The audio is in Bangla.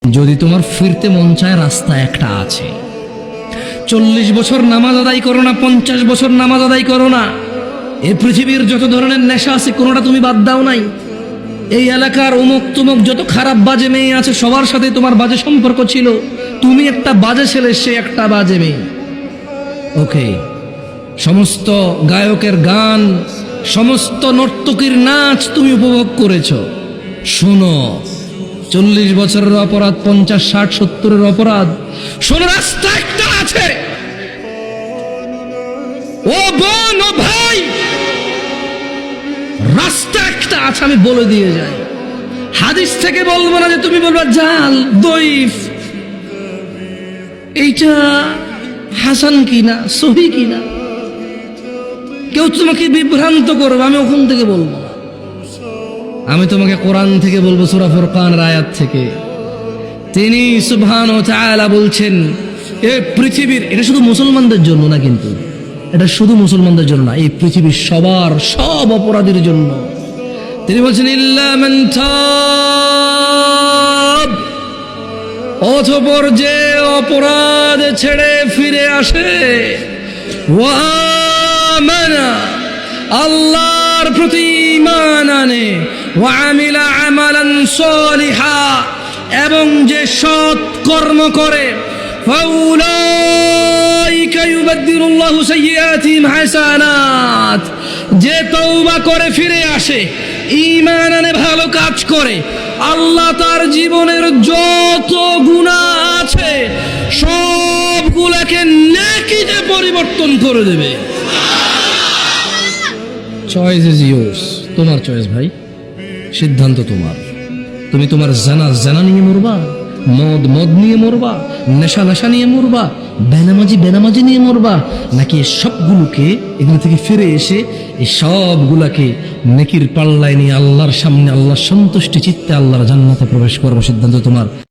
যদি তোমার ফিরতে মন চায়, রাস্তা একটা আছে। 40 বছর নামাজ আদায় করো না, 50 বছর নামাজ আদায় করো না, এই পৃথিবীর যত ধরনের নেশা আছে কোনোটা তুমি বাদ দাও নাই। এই এলাকার অমুক তুমুক যত খারাপ বাজে মেয়ে আছে সবার সাথে তোমার বাজে সম্পর্ক ছিল। তুমি একটা বাজে ছেলে, সে একটা বাজে মেয়ে। ওকে, সমস্ত গায়কের গান, সমস্ত নর্তকীর নাচ তুমি উপভোগ করেছ। শোনো, 40 বছরের অপরাধ, 50, 60, 70-এর অপরাধ। শোনো, রাস্তা একটা আছে। ও বোন, ও ভাই, রাস্তা একটা আছে, আমি বলে দিয়ে যাই। হাদিস থেকে বলবো না যে তুমি বলবা জাল, দইফ, এইটা হাসান কিনা, সহি কিনা। কেউ তোমাকে বিভ্রান্ত করবে, আমি ওখান থেকে বলবো না। আমি তোমাকে কোরআন থেকে বলবো, সূরা ফুরকানের আয়াত থেকে। তিনি সুবহানাহু ওয়া তাআলা বলছেন, এই পৃথিবীর, এটা শুধু মুসলমানদের জন্য না, কিন্তু এটা শুধু মুসলমানদের জন্য না, এই পৃথিবীর সবার, সব অপরাধীর জন্য। তিনি বলছেন, ইল্লা মান তাব, অতঃপর যে অপরাধ ছেড়ে ফিরে আসে, ওয়া আমানা, আল্লাহর প্রতি ঈমান আনে, ওয়া আমিলা আমালান সালিহা, এবং যে সৎ কর্ম করে, ফাউলাইকা ইউবাদদিলুল্লাহু সাইয়্যাতিহিম হাসানাত, যে তওবা করে ফিরে আসে, ঈমান আনে, ভালো কাজ করে, আল্লাহ তার জীবনের যত গুনাহ আছে সবগুলোকে নেকিতে পরিবর্তন করে দেবে। চয়েস ইজ ইয়োর্স, তোমার চয়েস ভাই, সিদ্ধান্ত তোমার। তুমি তোমার জানা নিয়ে মরবা, মদ নিয়ে মরবা, নেশা নিয়ে মরবা, বেনামাজি নিয়ে মরবা, নাকি সবগুলোকে এগুলো থেকে ফিরে এসে এই সবগুলাকে নেকির পাল্লায় নিয়ে আল্লাহর সামনে, আল্লাহর সন্তুষ্টি চিত্তে আল্লাহর জান্নাতে প্রবেশ করবো। সিদ্ধান্ত তোমার।